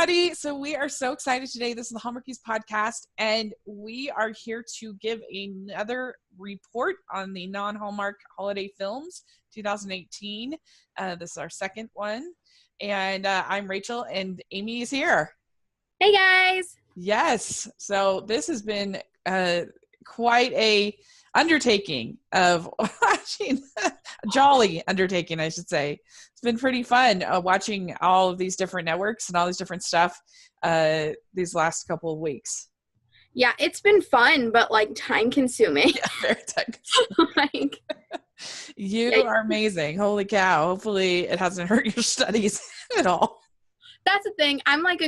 everybody. So we are so excited today. This is the Hallmarkies podcast, and we are here to give another report on the non-Hallmark holiday films 2018. This is our second one, and I'm Rachel, and Amy is here. Hey guys. Yes. So this has been quite a undertaking of watching, a jolly undertaking, I should say. It's been pretty fun watching all of these different networks and all these different stuff these last couple of weeks. Yeah, it's been fun, but like time consuming. Yeah, very time consuming. You are amazing. Holy cow. Hopefully it hasn't hurt your studies at all. That's the thing. I'm like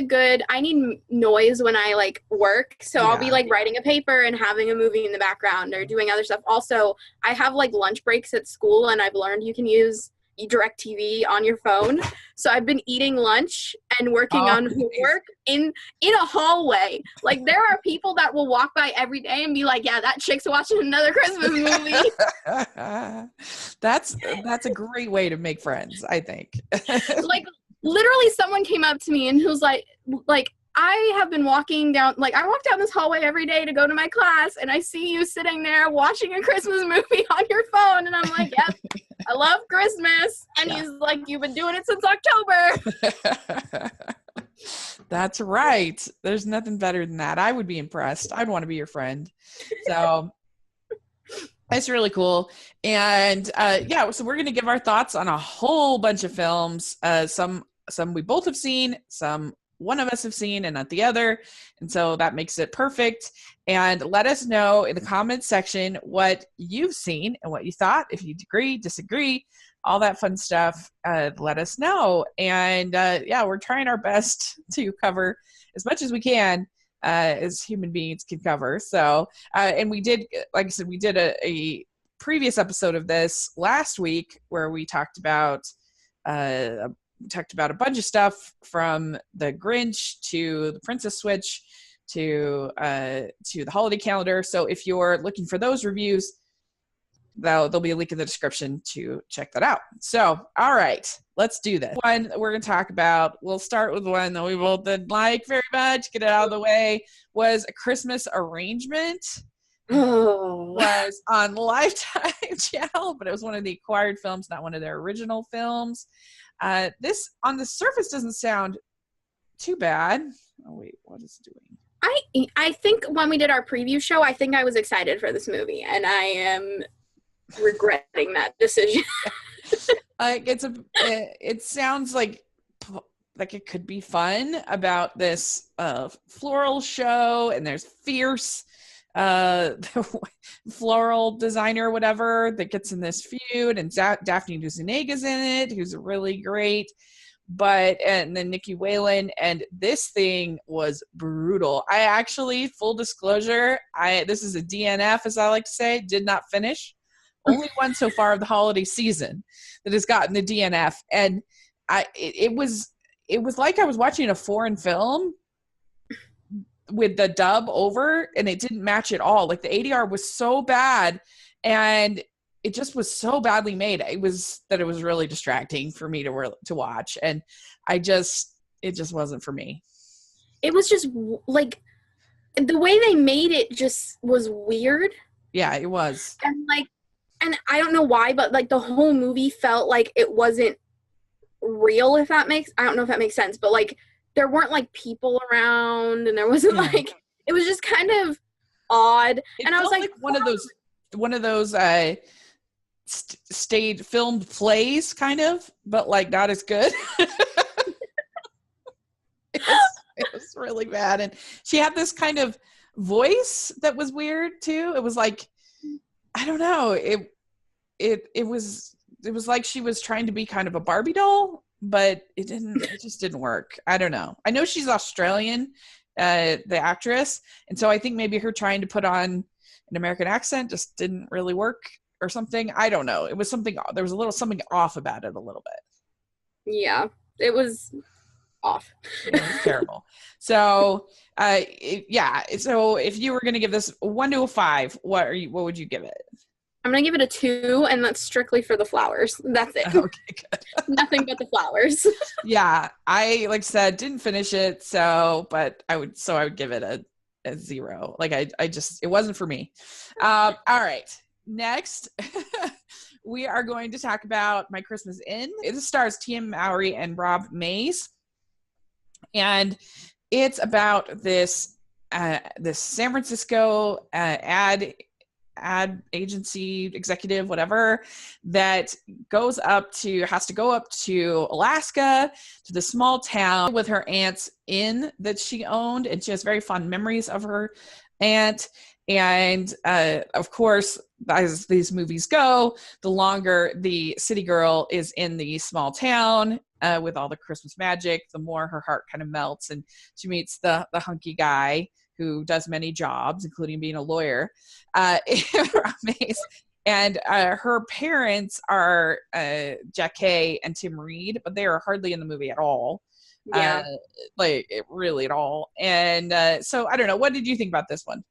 I need noise when I like work. So I'll be like writing a paper and having a movie in the background or doing other stuff. Also, I have like lunch breaks at school, and I've learned you can use DirecTV on your phone. So I've been eating lunch and working on homework in a hallway. Like there are people that will walk by every day and be like, yeah, that chick's watching another Christmas movie. That's a great way to make friends, I think. Like literally someone came up to me and who's like I have been walking down, like I walk down this hallway every day to go to my class, and I see you sitting there watching a Christmas movie on your phone, and I'm like, yes, I love Christmas. And he's like, you've been doing it since October. That's right. There's nothing better than that. I would be impressed. I'd want to be your friend. So it's really cool. And so we're going to give our thoughts on a whole bunch of films. Some we both have seen, some one of us have seen and not the other. And so that makes it perfect. And let us know in the comments section what you've seen and what you thought. If you agree, disagree, all that fun stuff, let us know. And we're trying our best to cover as much as we can as human beings can cover. So, and we did, like I said, we did a previous episode of this last week where we talked about a bunch of stuff, from the Grinch to the Princess Switch to the holiday calendar. So if you're looking for those reviews, there'll be a link in the description to check that out. So, all right, let's do this. One that we're going to talk about, we'll start with one that we both didn't like very much, get it out of the way, was A Christmas Arrangement. Oh. Was on Lifetime channel, but it was one of the acquired films, not one of their original films. This on the surface doesn't sound too bad. Oh wait, what is it doing? I think when we did our preview show, I think I was excited for this movie, and I am regretting that decision. It sounds like it could be fun, about this floral show, and there's fierce floral designer or whatever that gets in this feud, and Daphne Duzenaga's in it, who's really great, and then Nikki Whalen, and this thing was brutal. I actually, full disclosure, this is a DNF, as I like to say, did not finish. Only one so far of the holiday season that has gotten the DNF, and it was like I was watching a foreign film with the dub over, and it didn't match at all. Like the ADR was so bad, and it just was so badly made. It was really distracting for me to watch, and it just wasn't for me. It was just like the way they made it just was weird. Yeah, it was. And I don't know why, but like the whole movie felt like it wasn't real. I don't know if that makes sense, but like there weren't like people around, and there wasn't like, it was just kind of odd. And I was like one of those staged filmed plays, kind of, but like not as good. It was really bad. And she had this kind of voice that was weird too. It was like, I don't know. It was like she was trying to be kind of a Barbie doll, but it just didn't work. I don't know. I know she's Australian, the actress. And so I think maybe her trying to put on an American accent just didn't really work or something. I don't know. It was there was something off about it a little bit. Yeah, it was off. It was terrible. So, so if you were going to give this 1 to a 5, what would you give it? I'm going to give it a 2, and that's strictly for the flowers. That's it. Okay, good. Nothing but the flowers. Yeah, I like I said didn't finish it, so I would give it a 0. Like I just it wasn't for me. All right, next we are going to talk about My Christmas Inn. It stars Tia Mowry and Rob Mays, and it's about this San Francisco ad agency executive, whatever, that has to go up to Alaska to the small town with her aunt's inn that she owned, and she has very fond memories of her aunt. And of course, as these movies go, the longer the city girl is in the small town with all the Christmas magic, the more her heart kind of melts, and she meets the hunky guy who does many jobs, including being a lawyer. And her parents are Jackie and Tim Reed, but they are hardly in the movie at all. Yeah. Really at all. And so I don't know. What did you think about this one?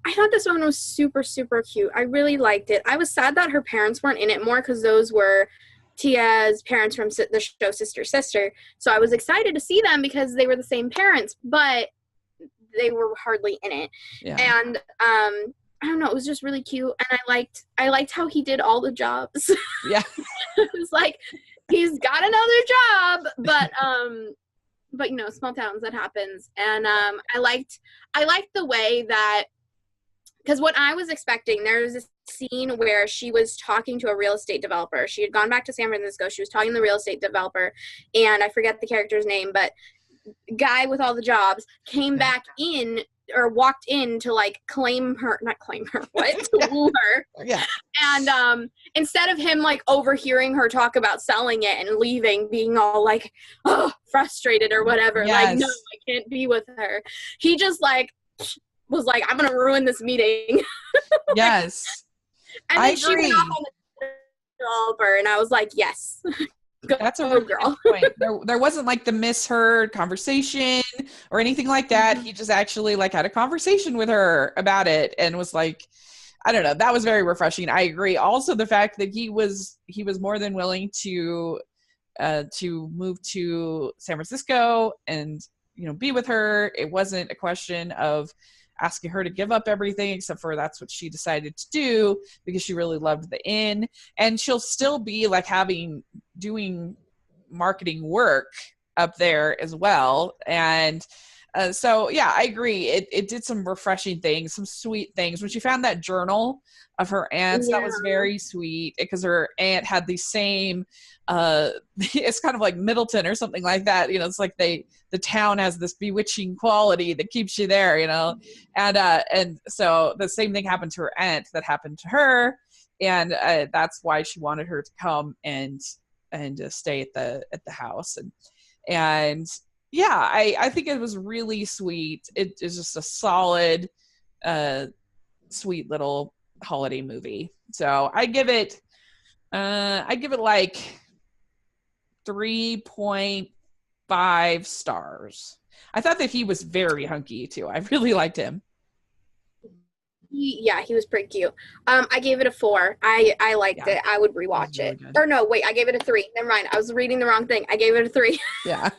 I thought this one was super, super cute. I really liked it. I was sad that her parents weren't in it more because those were Tia's parents from the show Sister Sister. So I was excited to see them because they were the same parents, but they were hardly in it. Yeah. And I don't know, it was just really cute, and I liked how he did all the jobs. Yeah. It was like he's got another job, but you know, small towns, that happens. And I liked the way that, because what I was expecting, there was this scene where she was talking to a real estate developer. She had gone back to San Francisco. She was talking to the real estate developer, and I forget the character's name, but guy with all the jobs came back in, or walked in to woo her. Yeah. And instead of him like overhearing her talk about selling it and leaving, being all like, oh, frustrated or whatever, Yes. like, no, I can't be with her, he just like was like, I'm gonna ruin this meeting. Yes. And then she went off on the developer, and I was like, yes. That's a really girl. good point. There wasn't like the misheard conversation or anything like that. Mm-hmm. He just actually like had a conversation with her about it and was like, I don't know. That was very refreshing. I agree. Also, the fact that he was more than willing to move to San Francisco and, you know, be with her. It wasn't a question of asking her to give up everything, except for that's what she decided to do because she really loved the inn, and she'll still be like doing marketing work up there as well. And so yeah, I agree. It did some refreshing things, some sweet things. When she found that journal of her aunt's, that was very sweet, because her aunt had the same it's kind of like Middleton or something like that, you know. It's like the town has this bewitching quality that keeps you there, you know. And so the same thing happened to her aunt that happened to her, and that's why she wanted her to come and stay at the house. And yeah, I think it was really sweet. It is just a solid sweet little holiday movie. So I give it like 3.5 stars. I thought that he was very hunky too. I really liked him. He was pretty cute. I gave it a 4. I liked it. I would rewatch it. Good. Or no, wait, I gave it a 3. Never mind. I was reading the wrong thing. I gave it a 3. Yeah.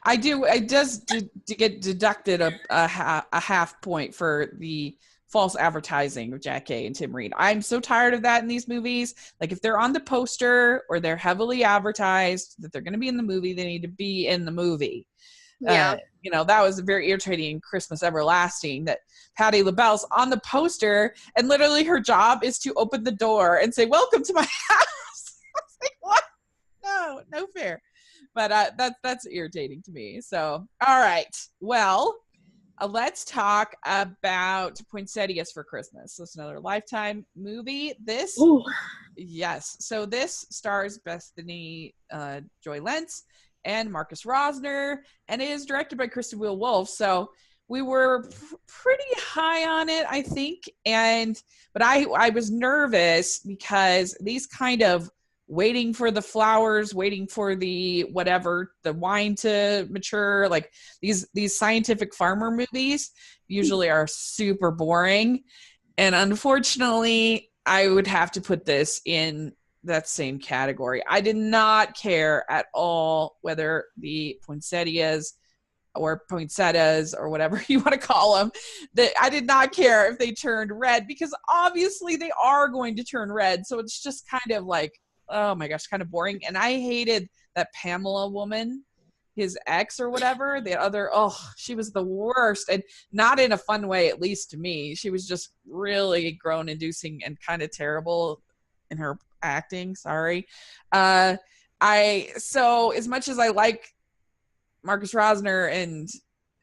I do. It does to get deducted a half point for the false advertising of Jackie and Tim Reed. I'm so tired of that in these movies. Like, if they're on the poster or they're heavily advertised that they're going to be in the movie, they need to be in the movie. Yeah. You know, that was very irritating in Christmas Everlasting, that Patti LaBelle's on the poster and literally her job is to open the door and say, "Welcome to my house." I was like, what? No fair. But that's irritating to me. So, all right. Well, let's talk about Poinsettias for Christmas. So it's another Lifetime movie. Yes. So this stars Bethany Joy Lentz and Marcus Rosner, and it is directed by Kristen Wheel Wolf. So we were pretty high on it, I think. But I was nervous because these kind of waiting for the flowers, waiting for the wine to mature, like these scientific farmer movies usually are super boring. And unfortunately, I would have to put this in that same category. I did not care at all whether the poinsettias or poinsettias or whatever you want to call them, that I did not care if they turned red, because obviously they are going to turn red. So it's just kind of like, oh my gosh, kind of boring. And I hated that Pamela woman, his ex or whatever, the other, she was the worst, and not in a fun way, at least to me. She was just really groan inducing and kind of terrible in her acting. Sorry. So as much as I like Marcus Rosner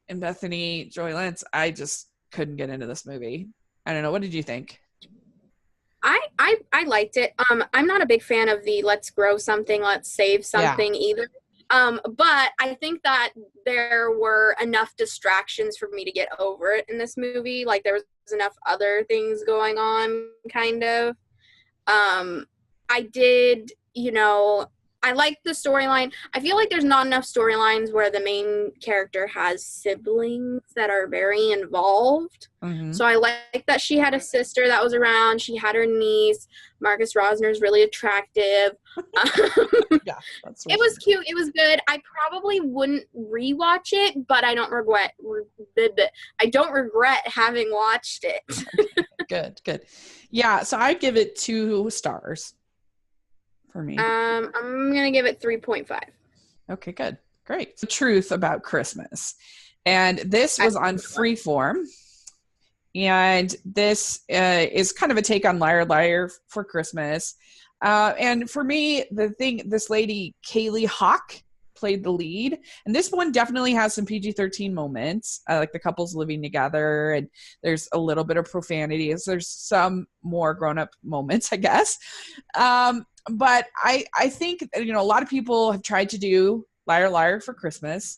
and Bethany Joy Lentz, I just couldn't get into this movie. I don't know. What did you think? I liked it. I'm not a big fan of the let's grow something, let's save something either. But I think that there were enough distractions for me to get over it in this movie. Like, there was enough other things going on, kind of. I did, I like the storyline. I feel like there's not enough storylines where the main character has siblings that are very involved. Mm-hmm. So I like that she had a sister that was around. She had her niece. Marcus Rosner is really attractive. Yeah, that's it was cute. It was good. I probably wouldn't rewatch it, but I don't regret having watched it. Good. Yeah, so I'd give it 2 stars. For me. I'm gonna give it 3.5. Okay, good. Great. The truth about Christmas. And this was on Freeform. And this is kind of a take on Liar Liar for Christmas. And for me, this lady, Kaylee Hawk, played the lead. And this one definitely has some PG-13 moments, like the couples living together, and there's a little bit of profanity. So there's some more grown-up moments, I guess. But I think, a lot of people have tried to do Liar Liar for Christmas.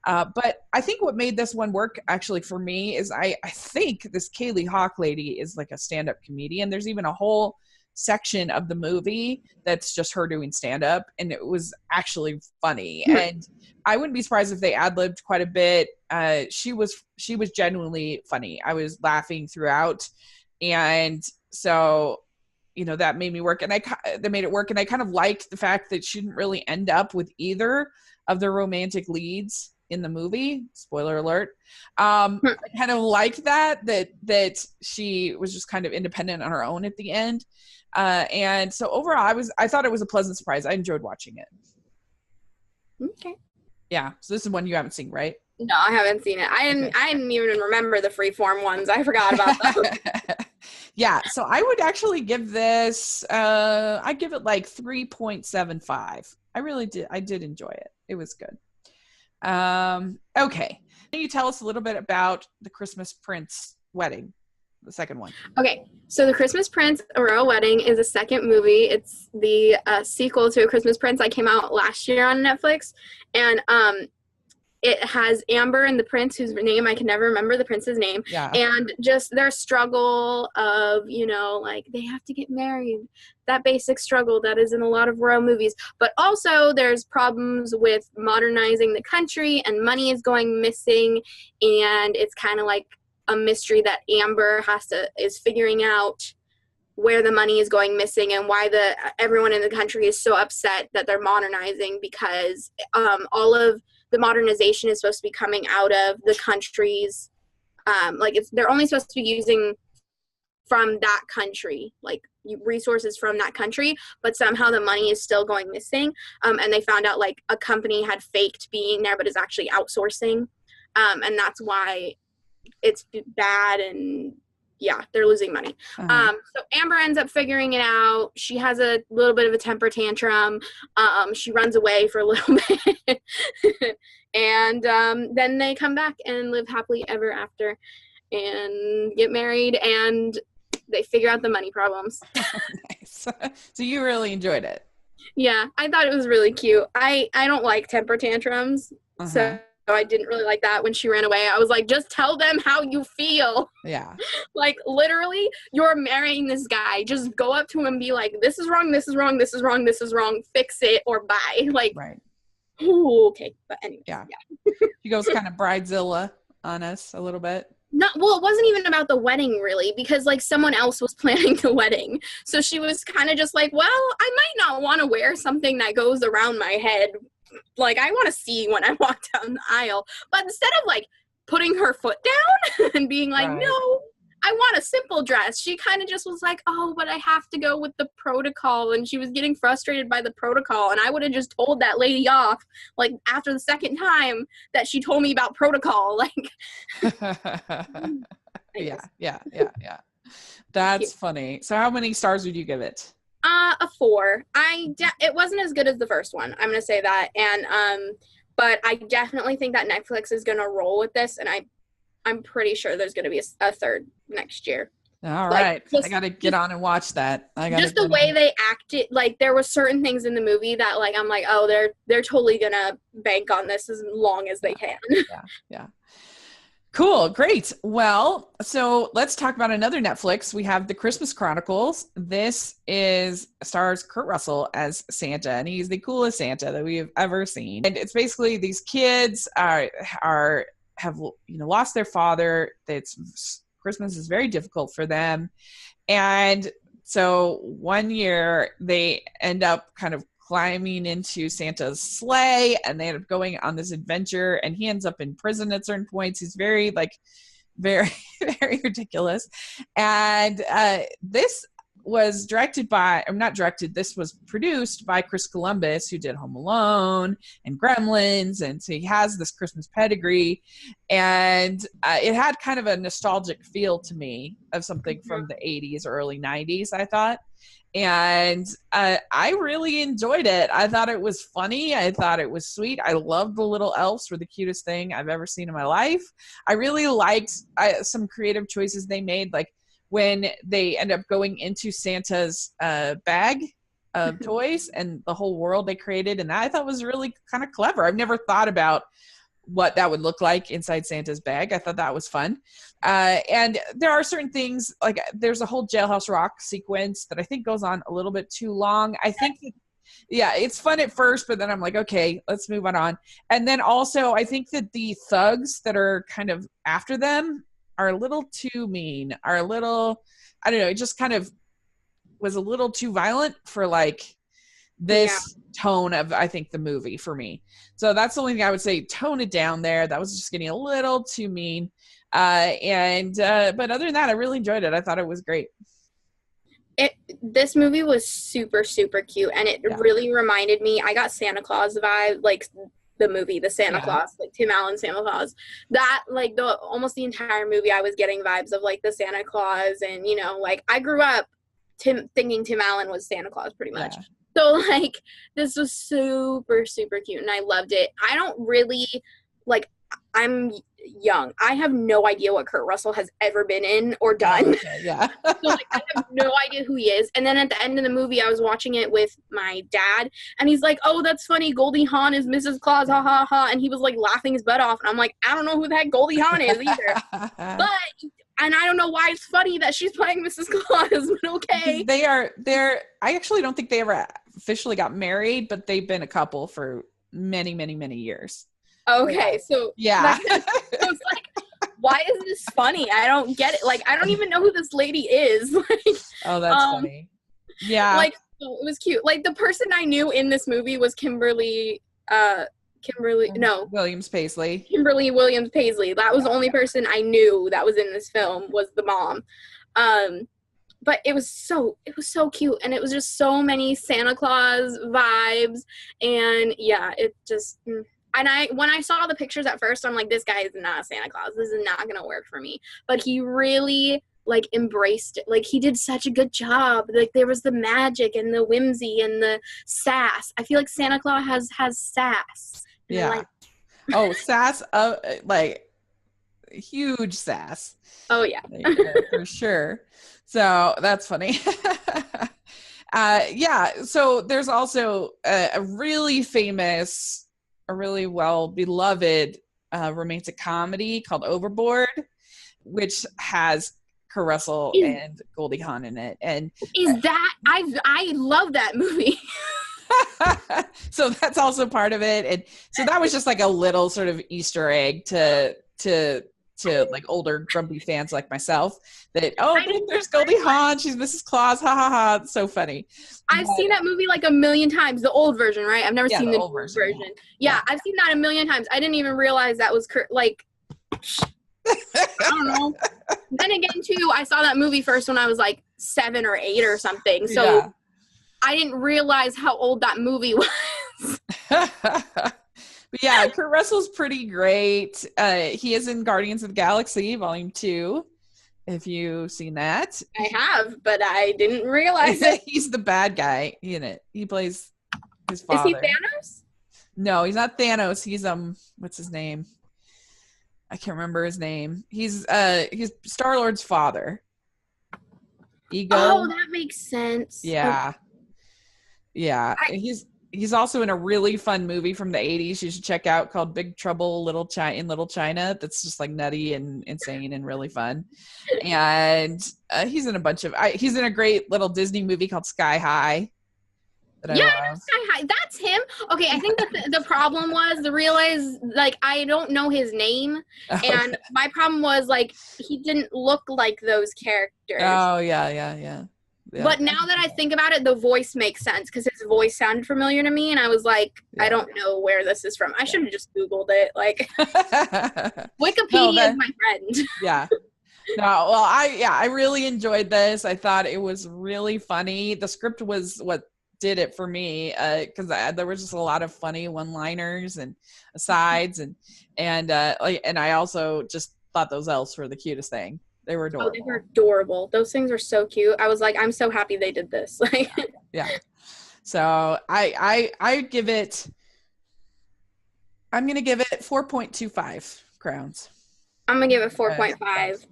But I think what made this one work actually for me is I think this Kaylee Hawk lady is like a stand-up comedian. There's even a whole section of the movie that's just her doing stand-up, and it was actually funny. And I wouldn't be surprised if they ad-libbed quite a bit. She was genuinely funny. I was laughing throughout. And so that made me work, and that made it work. And I kind of liked the fact that she didn't really end up with either of the romantic leads in the movie. Spoiler alert. I kind of liked that she was just kind of independent on her own at the end. And so overall, I thought it was a pleasant surprise. I enjoyed watching it. Okay. Yeah. So this is one you haven't seen, right? No, I haven't seen it. I didn't even remember the Freeform ones. I forgot about those. Yeah, so I would actually give this, I'd give it like 3.75. I really did. I did enjoy it. It was good. Okay. Can you tell us a little bit about the Christmas Prince wedding, the second one? Okay, so the Christmas Prince, A Royal Wedding is a second movie. It's the sequel to A Christmas Prince that came out last year on Netflix. And it has Amber and the prince, whose name I can never remember the prince's name. Yeah. And just their struggle of, like they have to get married. That basic struggle that is in a lot of royal movies. But also there's problems with modernizing the country, and money is going missing. And it's kind of like a mystery that Amber is figuring out where the money is going missing, and why everyone in the country is so upset that they're modernizing, because all of the modernization is supposed to be coming out of the country's, they're only supposed to be using from that country, like resources from that country, but somehow the money is still going missing. And they found out like a company had faked being there, but is actually outsourcing. And that's why it's bad, and yeah, they're losing money. So Amber ends up figuring it out. She has a little bit of a temper tantrum. She runs away for a little bit. And then they come back and live happily ever after and get married, and they figure out the money problems. Nice. So you really enjoyed it? Yeah, I thought it was really cute. I don't like temper tantrums, so I didn't really like that when she ran away. I was like, just tell them how you feel. Yeah. Like, literally, you're marrying this guy. Just go up to him and be like, this is wrong, this is wrong, this is wrong, this is wrong. Fix it or bye. Like, right. Ooh, okay. But anyway. Yeah. She goes kind of Bridezilla on us a little bit. Well, it wasn't even about the wedding really, because like someone else was planning the wedding. So she was kind of just like, well, I might not want to wear something that goes around my head. Like, I want to see when I walk down the aisle. But instead of like putting her foot down and being like, Right. no, I want a simple dress, she kind of just was like, oh, but I have to go with the protocol. And she was getting frustrated by the protocol. And I would have just told that lady off, like, after the second time that she told me about protocol. Like, Yeah. That's funny. So how many stars would you give it? A 4. It wasn't as good as the first one. I'm gonna say that, and but I definitely think that Netflix is gonna roll with this, and I'm pretty sure there's gonna be a third next year. All Like, right, I gotta get on and watch that. Just the way they acted, like there were certain things in the movie that like I'm like, oh, they're totally gonna bank on this as long as they can. Yeah. Cool. Great. Well, so let's talk about another Netflix. We have the Christmas Chronicles. This stars Kurt Russell as Santa, and he's the coolest Santa that we have ever seen. And it's basically these kids have lost their father. Christmas is very difficult for them. And so one year they end up kind of climbing into Santa's sleigh, and they end up going on this adventure, and he ends up in prison at certain points. He's very, very ridiculous. And this was this was produced by Chris Columbus, who did Home Alone and Gremlins, and so he has this Christmas pedigree, and it had kind of a nostalgic feel to me of something from the 80s or early 90s, I thought. And I really enjoyed it. I thought it was funny. I thought it was sweet. I loved the little elves, were the cutest thing I've ever seen in my life. I really liked some creative choices they made, like when they end up going into Santa's bag of toys and the whole world they created. And that I thought was really kind of clever. I've never thought about what that would look like inside Santa's bag. I thought that was fun. And there are certain things, like there's a whole Jailhouse Rock sequence that I think goes on a little bit too long. I think it's fun at first, but then I'm like, okay, let's move on. And then also I think that the thugs that are kind of after them are a little too mean, I don't know, it just kind of was a little too violent for like this tone of, I think, the movie for me. So that's the only thing I would say, tone it down there. That was just getting a little too mean. But other than that, I really enjoyed it. I thought it was great. This movie was super, super cute, and it really reminded me, I got Santa Claus vibe, like the movie, the Santa Claus, like Tim Allen Santa Claus. That, like, almost the entire movie, I was getting vibes of, like, the Santa Claus, and, you know, like, I grew up thinking Tim Allen was Santa Claus, pretty much. Yeah. So, like, this was super, super cute, and I loved it. I don't really, like, I'm young. I have no idea what Kurt Russell has ever been in or done. Okay, yeah. So, like, I have no idea who he is. And then at the end of the movie, I was watching it with my dad, and he's like, oh, that's funny. Goldie Hawn is Mrs. Claus, ha, ha, ha. And he was, like, laughing his butt off. And I'm like, I don't know who the heck Goldie Hawn is either. And I don't know why it's funny that she's playing Mrs. Claus, but okay. I actually don't think they ever officially got married, but they've been a couple for many, many, many years. Okay, so yeah. I was like, why is this funny? I don't get it. Like, I don't even know who this lady is. Like, oh, that's funny. Yeah. Like, so it was cute. Like, the person I knew in this movie was Kimberly Williams Paisley. Kimberly Williams Paisley. That was the only person I knew that was in this film, was the mom. But it was so cute, and it was just so many Santa Claus vibes, and yeah, it just. And when I saw the pictures at first, I'm like, this guy is not Santa Claus. This is not gonna work for me. But he really, like, embraced it. Like, he did such a good job. Like, there was the magic and the whimsy and the sass. I feel like Santa Claus has sass. Yeah. Sass, like, huge sass. Oh, yeah. For sure. So that's funny. So there's also a really famous, a really well-beloved romantic comedy called Overboard, which has Kurt Russell and Goldie Hawn in it. And I love that movie. So that's also part of it. And so that was just like a little sort of Easter egg to to like older grumpy fans like myself that, oh, there's Goldie Hawn, she's Mrs. Claus, ha ha ha, it's so funny. I've seen that movie like a million times, the old version, right? I've never seen the old version. Yeah, I've seen that a million times. I didn't even realize that was like I don't know. Then again too, I saw that movie first when I was like 7 or 8 or something, so I didn't realize how old that movie was. But yeah, Kurt Russell's pretty great. He is in Guardians of the Galaxy Volume 2, if you've seen that. I have, but I didn't realize it. He's the bad guy in it. He plays his father. Is he Thanos? No, he's not Thanos. He's what's his name? I can't remember his name. He's Star-Lord's father. Ego. Oh, that makes sense. Yeah. Okay. Yeah. He's also in a really fun movie from the 80s you should check out called Big Trouble in Little China. That's just like nutty and insane and really fun. And he's in he's in a great little Disney movie called Sky High. Sky High. That's him. Okay, I think that the problem was like I don't know his name, and my problem was like he didn't look like those characters. Oh yeah. But now that I think about it, the voice makes sense because his voice sounded familiar to me, and I was like, I don't know where this is from. I should have just Googled it. Like, Wikipedia is my friend. Yeah. No, well, I really enjoyed this. I thought it was really funny. The script was what did it for me because there was just a lot of funny one-liners and asides, and I also just thought those elves were the cutest thing. They were adorable. Oh, they were adorable. Those things are so cute. I was like, I'm so happy they did this. Like, yeah. So I give it. I'm gonna give it 4.25 crowns. I'm gonna give it 4.5.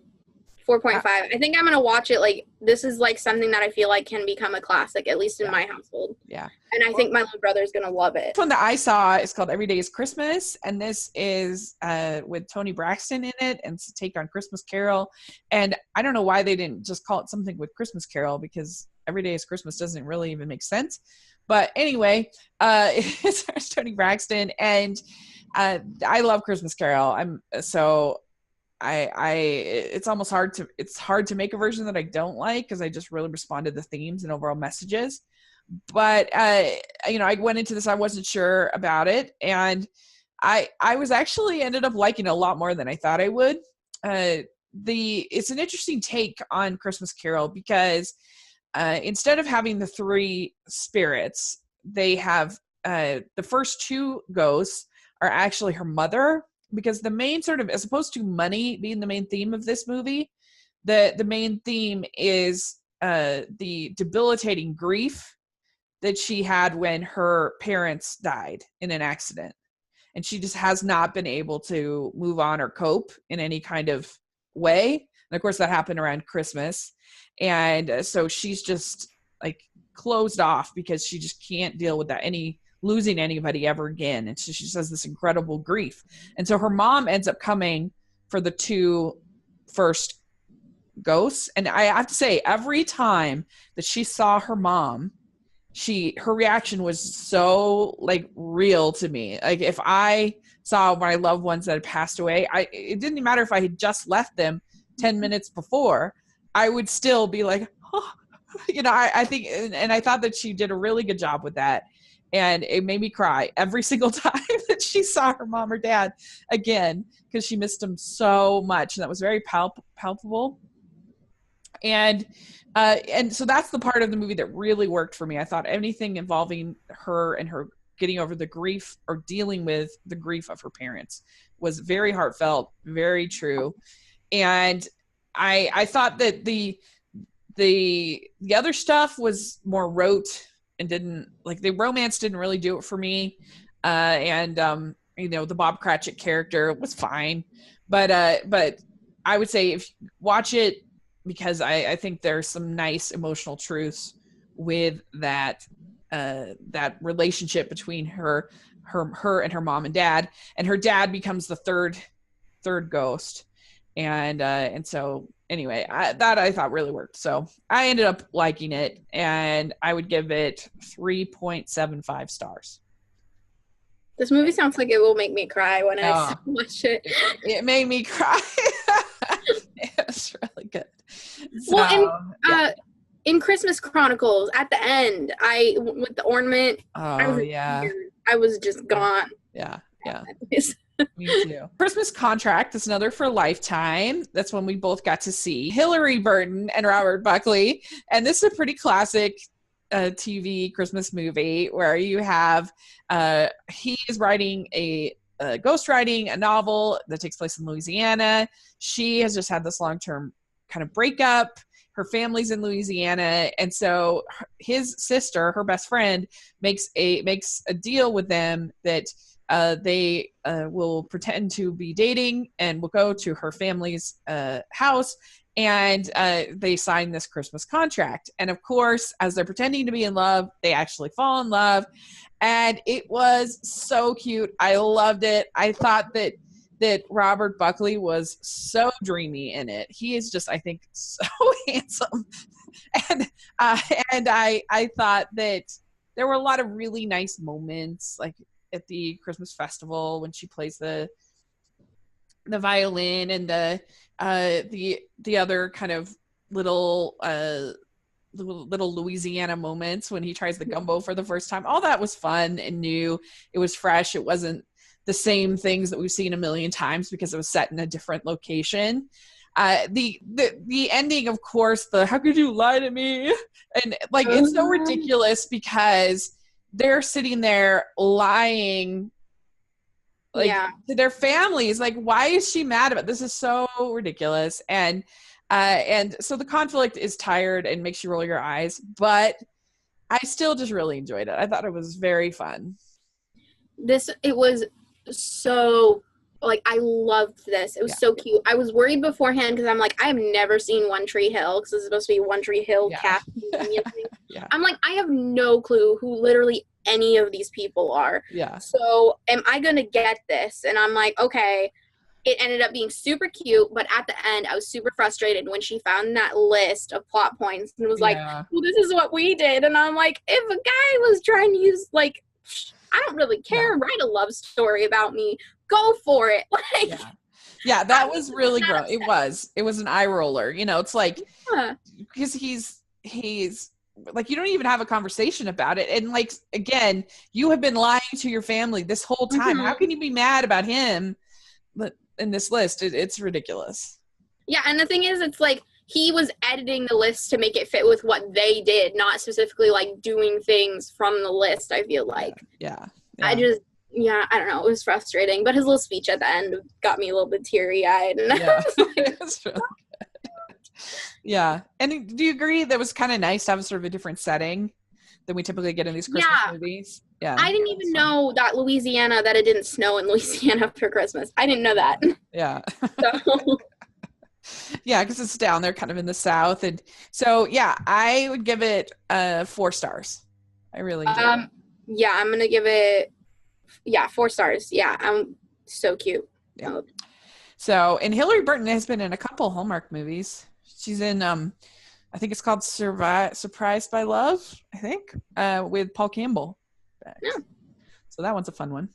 4.5. I think I'm gonna watch it. Like, this is like something that I feel like can become a classic, at least in my household. Yeah. And I think my little brother's gonna love it. This one that I saw is called Every Day is Christmas, and this is with Toni Braxton in it, and it's a take on Christmas Carol. And I don't know why they didn't just call it something with Christmas Carol, because Every Day is Christmas doesn't really even make sense. But anyway, it's Toni Braxton, and I love Christmas Carol. It's almost hard to make a version that I don't like, because I just really respond to the themes and overall messages. But I went into this, I wasn't sure about it, and I was actually ended up liking it a lot more than I thought I would. It's an interesting take on Christmas Carol, because instead of having the 3 spirits, they have the first 2 ghosts are actually her mother. Because the main sort of, as opposed to money being the main theme of this movie, the main theme is the debilitating grief that she had when her parents died in an accident. And she just has not been able to move on or cope in any kind of way. And of course that happened around Christmas. And so she's just like closed off, because she just can't deal with that, losing anybody ever again. And so she says this incredible grief. And so her mom ends up coming for the 2 first ghosts. And I have to say, every time that she saw her mom, her reaction was so like real to me. Like, if I saw my loved ones that had passed away, it didn't matter if I had just left them 10 minutes before, I would still be like, oh. I think, and I thought that she did a really good job with that. And it made me cry every single time that she saw her mom or dad again, because she missed them so much. And that was very palpable. And so that's the part of the movie that really worked for me. I thought anything involving her and her getting over the grief or dealing with the grief of her parents was very heartfelt, very true. And I thought that the other stuff was more rote, and the romance didn't really do it for me. The Bob Cratchit character was fine, but I would say if you watch it, because I think there's some nice emotional truths with that relationship between her and her mom and dad, and her dad becomes the third ghost. And so anyway, that I thought really worked. So I ended up liking it, and I would give it 3.75 stars. This movie sounds like it will make me cry when I Oh. watch it. It made me cry. It was really good. So, Well, yeah. in Christmas Chronicles, at the end, with the ornament, Oh, yeah. I was just gone. Yeah. Yeah. Me too. Christmas Contract is another for Lifetime. That's when we both got to see Hillary Burton and Robert Buckley. And this is a pretty classic TV Christmas movie where you have he is writing ghostwriting a novel that takes place in Louisiana. She has just had this long-term kind of breakup. Her family's in Louisiana, and so his sister, her best friend, makes a deal with them that they will pretend to be dating and will go to her family's house, and they sign this Christmas contract. And of course, as they're pretending to be in love, they actually fall in love. And it was so cute. I loved it. I thought that Robert Buckley was so dreamy in it. He is just, I think, so handsome. And I thought that there were a lot of really nice moments, like at the Christmas festival when she plays the violin, and the other kind of little Louisiana moments when he tries the gumbo for the first time. All that was fun and new. It was fresh. It wasn't the same things that we've seen a million times because it was set in a different location. The ending, of course, how could you lie to me? And like, it's so ridiculous because they're sitting there lying to their families. Like, why is she mad about this? Is so ridiculous. And so the conflict is tired and makes you roll your eyes, but I still just really enjoyed it. I thought it was very fun. It was so, like, I loved this. It was so cute. I was worried beforehand because I'm like, I have never seen One Tree Hill, because it's supposed to be One Tree Hill cast. I'm like, I have no clue who literally any of these people are. Yeah. So am I going to get this? And I'm like, okay. It ended up being super cute, but at the end, I was super frustrated when she found that list of plot points and was like, well, this is what we did. And I'm like, if a guy was trying to use, like, I don't really care, write a love story about me, go for it. Like, yeah, that was really gross. It was an eye roller. You know, it's like, because he's like, you don't even have a conversation about it. And like, again, you have been lying to your family this whole time. How can you be mad about him? But in this list, it's ridiculous. Yeah, and the thing is, it's like he was editing the list to make it fit with what they did, not specifically like doing things from the list, I feel like. Yeah. I don't know, it was frustrating, but his little speech at the end got me a little bit teary-eyed. And It's really good. Yeah. And do you agree that was kind of nice to have sort of a different setting than we typically get in these Christmas movies? Yeah. I didn't even know that it didn't snow in Louisiana for Christmas. I didn't know that. Yeah. So. Yeah, because it's down there kind of in the South. And so, yeah, I would give it 4 stars. I really do. Yeah, I'm going to give it, 4 stars. Yeah, I'm so cute. Yeah. So, and Hillary Burton has been in a couple Hallmark movies. She's in, I think it's called Surprised by Love, I think, with Paul Campbell. Yeah. So that one's a fun one.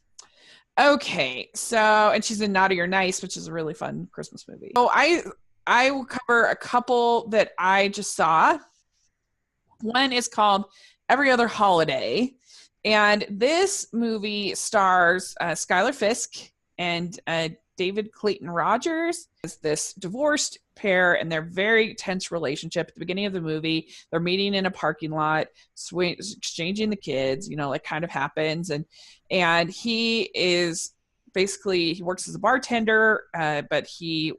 Okay, so, and she's in Naughty or Nice, which is a really fun Christmas movie. So I will cover a couple that I just saw. One is called Every Other Holiday, and this movie stars Skylar Fisk and David Clayton Rogers as this divorced pair and their very tense relationship. At the beginning of the movie, they're meeting in a parking lot, exchanging the kids, you know, like kind of happens. And he is basically, he works as a bartender, but he's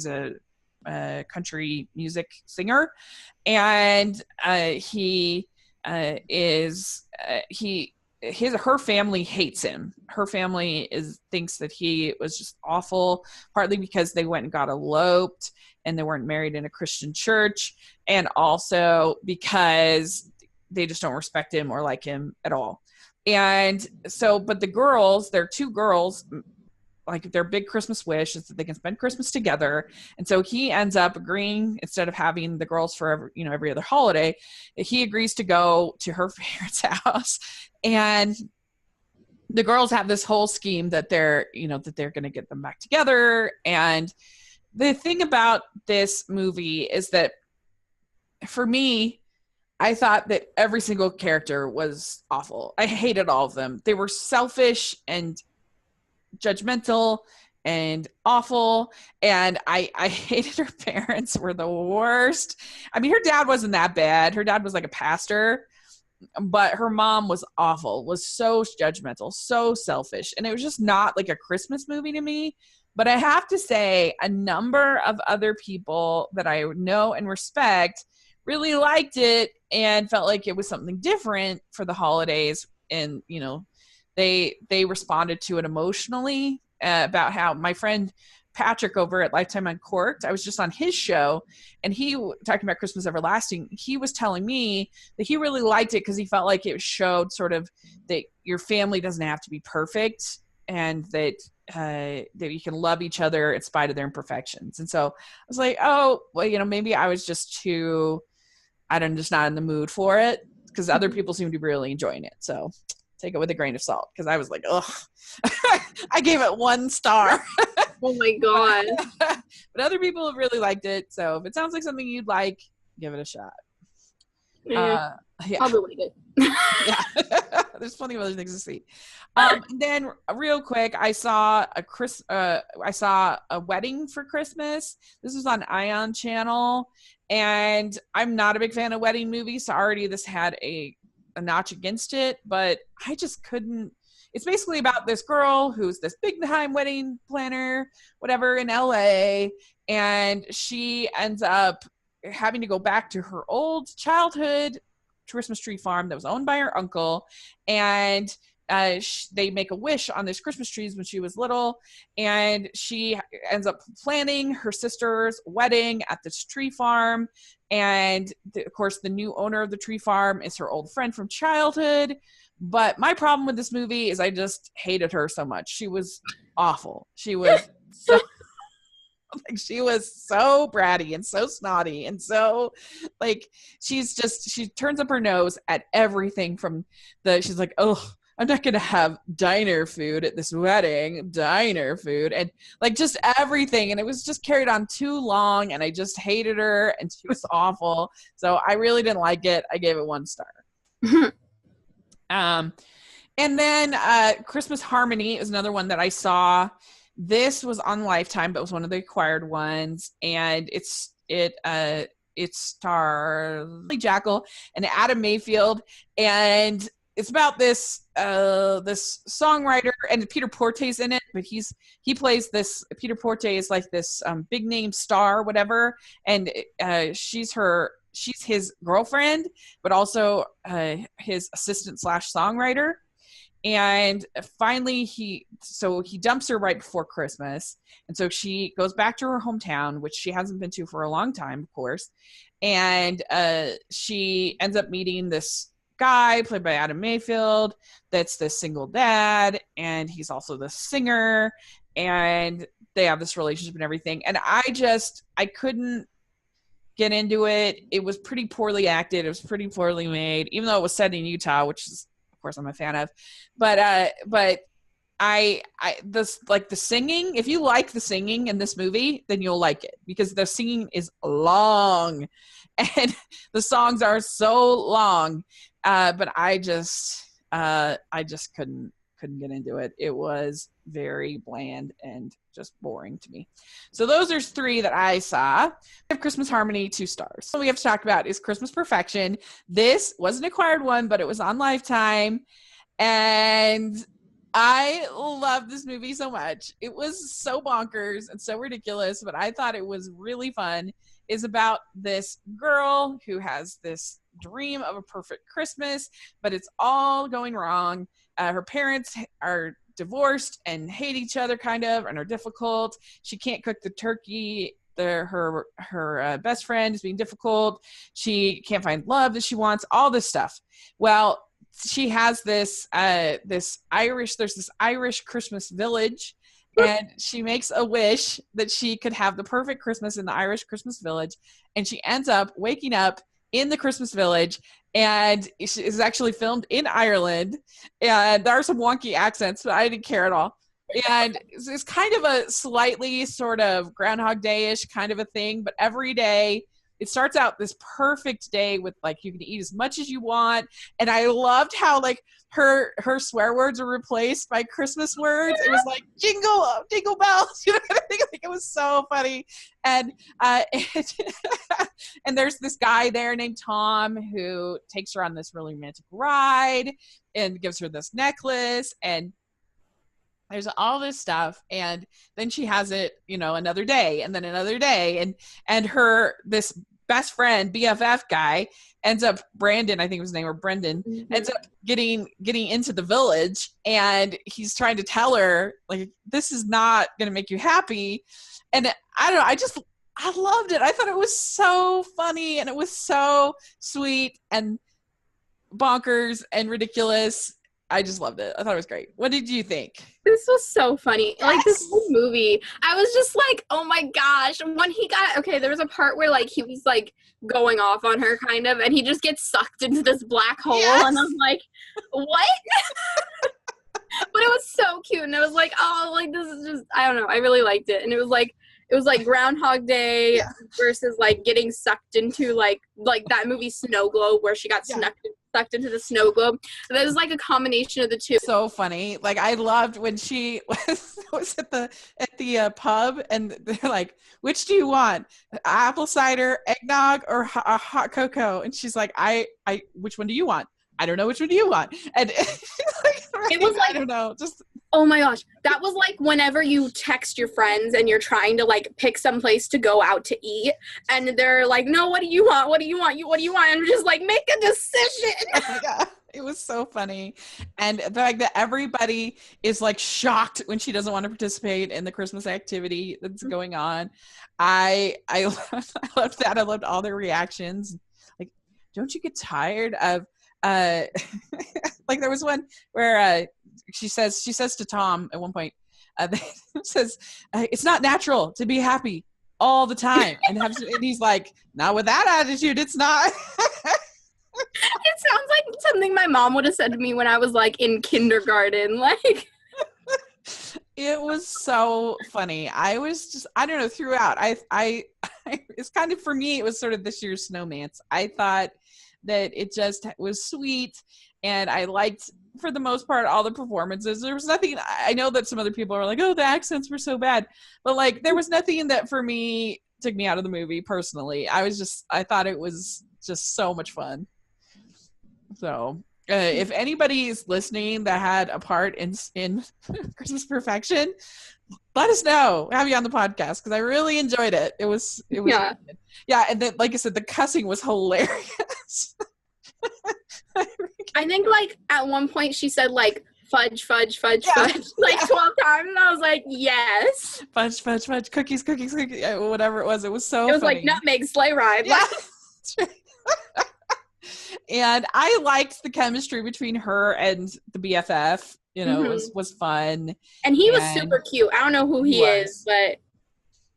a country music singer. And her family hates him. Her family thinks that he was just awful, partly because they went and got eloped and they weren't married in a Christian church, and also because they just don't respect him or like him at all. And so, but the girls, there are 2 girls, like their big Christmas wish is that they can spend Christmas together. And so he ends up agreeing, instead of having the girls for every other holiday, he agrees to go to her parents' house. And the girls have this whole scheme that they're going to get them back together. And the thing about this movie is that for me, I thought that every single character was awful. I hated all of them. They were selfish and judgmental and awful. And I hated her parents were the worst. I mean, her dad wasn't that bad. Her dad was like a pastor, but her mom was awful, was so judgmental, so selfish. And it was just not like a Christmas movie to me. But I have to say, a number of other people that I know and respect really liked it and felt like it was something different for the holidays. And, you know, they responded to it emotionally, about how my friend Patrick over at Lifetime Uncorked, I was just on his show, and he talking about Christmas Everlasting. He was telling me that he really liked it because he felt like it showed sort of that your family doesn't have to be perfect, and that you can love each other in spite of their imperfections. And so I was like, oh, well, you know, maybe I was just just not in the mood for it, because other people seem to be really enjoying it. So take it with a grain of salt, because I was like, ugh. I gave it 1 star. Oh my god. But other people have really liked it. So if it sounds like something you'd like, give it a shot. Yeah. Probably like it. Yeah. There's plenty of other things to see. And then real quick, I saw a Wedding for Christmas. This was on Ion Channel, and I'm not a big fan of wedding movies, so already this had a notch against it, but I just couldn't. It's basically about this girl who's this big time wedding planner, whatever, in LA, and she ends up having to go back to her old childhood Christmas tree farm that was owned by her uncle, and they make a wish on these Christmas trees when she was little, and she ends up planning her sister's wedding at this tree farm. And of course, the new owner of the tree farm is her old friend from childhood. But my problem with this movie is I just hated her so much. She was awful. She was so she was so bratty and so snotty, and so like she turns up her nose at everything from she's like, oh, I'm not going to have diner food at this wedding, diner food, and like just everything. And it was just carried on too long, and I just hated her, and she was awful. So I really didn't like it. I gave it 1 star. And then Christmas Harmony is another one that I saw. This was on Lifetime, but it was one of the acquired ones, and it stars Jackal and Adam Mayfield, and it's about this songwriter, and Peter Porte's in it, but he plays this. Peter Porte is like this big name star, whatever, and she's his girlfriend, but also his assistant / songwriter. And finally he dumps her right before Christmas. And so she goes back to her hometown, which she hasn't been to for a long time, of course. And she ends up meeting this guy played by Adam Mayfield that's the single dad, and he's also the singer, and they have this relationship and everything. And I couldn't get into it. It was pretty poorly acted. It was pretty poorly made, even though it was set in Utah, which is, of course, I'm a fan of. But the singing, if you like the singing in this movie, then you'll like it, because the singing is long and the songs are so long. But I just couldn't get into it. It was very bland and just boring to me. So those are 3 that I saw. We have Christmas Harmony, 2 stars. What we have to talk about is Christmas Perfection. This was an acquired one, but it was on Lifetime, and I love this movie so much. It was so bonkers and so ridiculous, but I thought it was really fun. It's about this girl who has this dream of a perfect Christmas, but it's all going wrong. Her parents are divorced and hate each other kind of, and are difficult. She can't cook the turkey. Her best friend is being difficult. She can't find love that she wants, all this stuff. Well, she has there's this Irish Christmas village, and she makes a wish that she could have the perfect Christmas in the Irish Christmas village, and she ends up waking up in the Christmas village, and it's actually filmed in Ireland, and there are some wonky accents, but I didn't care at all. And it's kind of a slightly sort of Groundhog Day-ish kind of a thing, but every day it starts out this perfect day with like you can eat as much as you want. And I loved how like her swear words were replaced by Christmas words. It was like jingle bells, you know what I mean? Like it was so funny. And and there's this guy there named Tom who takes her on this really romantic ride and gives her this necklace, and there's all this stuff. And then she has it, you know, another day and then another day, and her this best friend BFF guy ends up, Brandon, I think his name, or Brendan, ends up getting into the village, and he's trying to tell her like, this is not going to make you happy. And I don't know, I loved it. I thought it was so funny, and it was so sweet and bonkers and ridiculous. I just loved it. I thought it was great. What did you think? This was so funny. Yes. Like this whole movie, I was just like, oh my gosh. When he got, okay, there was a part where like he was like going off on her kind of, and he just gets sucked into this black hole. Yes. And I'm like, what? But it was so cute. And I was like, oh, like this is just, I don't know. I really liked it. And it was like Groundhog Day versus like getting sucked into like that movie Snow Globe where she got sucked into the snow globe. And that was like a combination of the two. So funny. Like I loved when she was at the pub, and they're like, which do you want? Apple cider, eggnog, or hot cocoa? And she's like, I which one do you want? I don't know, which one do you want? And it was like, I don't know, just oh my gosh, that was like whenever you text your friends and you're trying to like pick some place to go out to eat, and they're like, no, what do you want? What do you want? What do you want? And just like, make a decision. Oh my God. It was so funny. And the fact that everybody is like shocked when she doesn't want to participate in the Christmas activity that's going on. I loved that. I loved all their reactions. Like, don't you get tired of like there was one where she says to Tom at one point, says, it's not natural to be happy all the time. And he's like, not with that attitude, it's not. It sounds like something my mom would have said to me when I was like in kindergarten. Like, it was so funny. I was just, I don't know, throughout. I it's kind of, for me, it was sort of this year's Snowman's. I thought that it just was sweet, and I liked, for the most part, all the performances. There was nothing, I know that some other people are like, oh, the accents were so bad, but like there was nothing that for me took me out of the movie personally. I thought it was just so much fun. So if anybody is listening that had a part in Christmas Perfection, let us know. Have you on the podcast, because I really enjoyed it. It was yeah. Good. Yeah, and then like I said, the cussing was hilarious. I think like at one point she said like fudge like 12 times, and I was like, yes. Fudge, cookies, whatever it was. It was so It was funny. like nutmeg sleigh ride. Yeah. And I liked the chemistry between her and the BFF. You know, it was fun. And he was super cute. I don't know who he is, but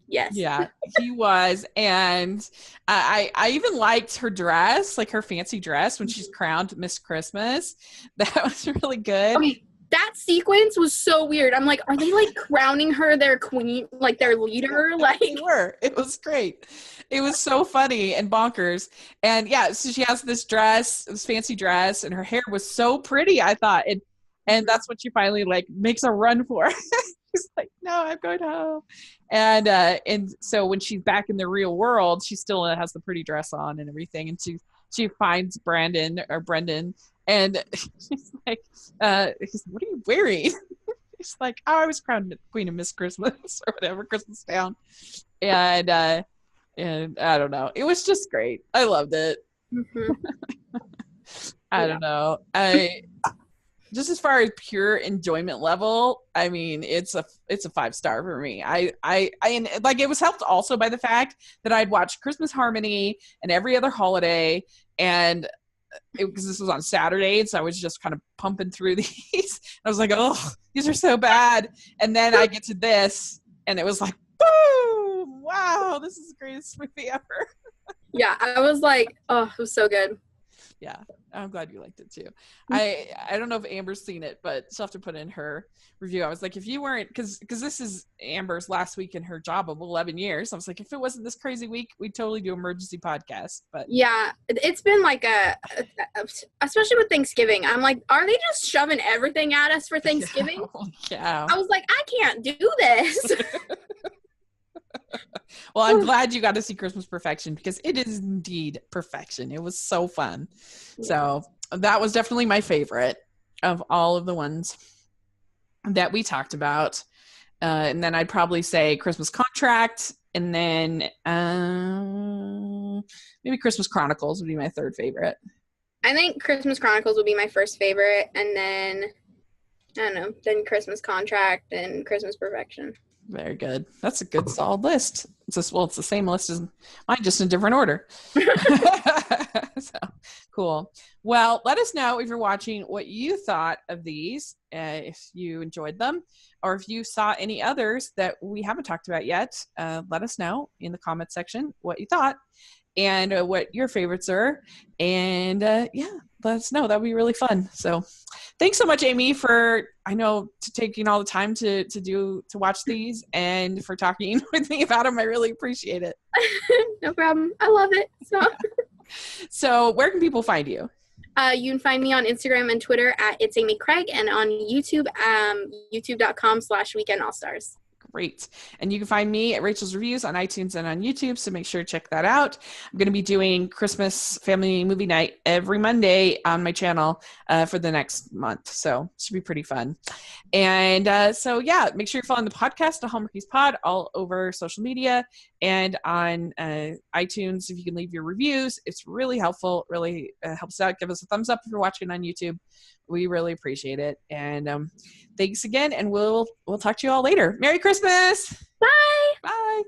yes. Yeah, he was. And I even liked her dress, like her fancy dress when she's crowned Miss Christmas. That was really good. Okay, that sequence was so weird. I'm like, are they like crowning her their queen, like their leader? Like, they were. It was great. It was so funny and bonkers. And yeah, so she has this dress, this fancy dress, and her hair was so pretty, I thought. And that's what she finally like makes a run for. She's like, no, I'm going home. And so when she's back in the real world, she still has the pretty dress on and everything. And she finds Brendan, and she's like, what are you wearing? He's like, oh, I was crowned Queen of Miss Christmas or whatever, Christmas Town. And I don't know. It was just great. I loved it. I don't know. Just as far as pure enjoyment level, I mean, it's a 5-star for me. I like, it was helped also by the fact that I'd watched Christmas Harmony and every other holiday, and because this was on Saturday, and so I was just kind of pumping through these. I was like, oh, these are so bad. And then I get to this, and it was like, boom! Wow, this is the greatest movie ever. Yeah, I was like, oh, it was so good. Yeah, I'm glad you liked it too. I don't know if Amber's seen it, but she'll have to put in her review. I was like, if you weren't, because this is Amber's last week in her job of 11 years. I was like, if it wasn't this crazy week, we'd totally do emergency podcast. But yeah, it's been like especially with Thanksgiving. I'm like, are they just shoving everything at us for Thanksgiving? Yeah. I was like, I can't do this. Well, I'm glad you got to see Christmas Perfection because it is indeed perfection. It was so fun. Yeah. So that was definitely my favorite of all of the ones that we talked about. And then I'd probably say Christmas Contract, and then maybe Christmas Chronicles would be my third favorite. I think Christmas Chronicles would be my first favorite, and then, I don't know, then Christmas Contract and Christmas Perfection. Very good. That's a good solid list. It's the same list as mine, just in different order. So cool. Well, let us know if you're watching what you thought of these, if you enjoyed them, or if you saw any others that we haven't talked about yet. Let us know in the comment section what you thought and what your favorites are. And yeah, let us know. That would be really fun. So thanks so much, Amy, for taking all the time to watch these and for talking with me about them. I really appreciate it. No problem. I love it. So where can people find you? You can find me on Instagram and Twitter at It's Amy Craig, and on YouTube, youtube.com/weekendallstars. Great. And you can find me at Rachel's Reviews on iTunes and on YouTube, so make sure to check that out. I'm going to be doing Christmas family movie night every Monday on my channel for the next month, so it should be pretty fun. And so yeah, make sure you're following the podcast, the Hallmarkies Pod, all over social media and on iTunes. If you can leave your reviews, it's really helpful, really helps out. Give us a thumbs up if you're watching on YouTube. We really appreciate it. And thanks again, and we'll talk to you all later. Merry Christmas. Bye. Bye.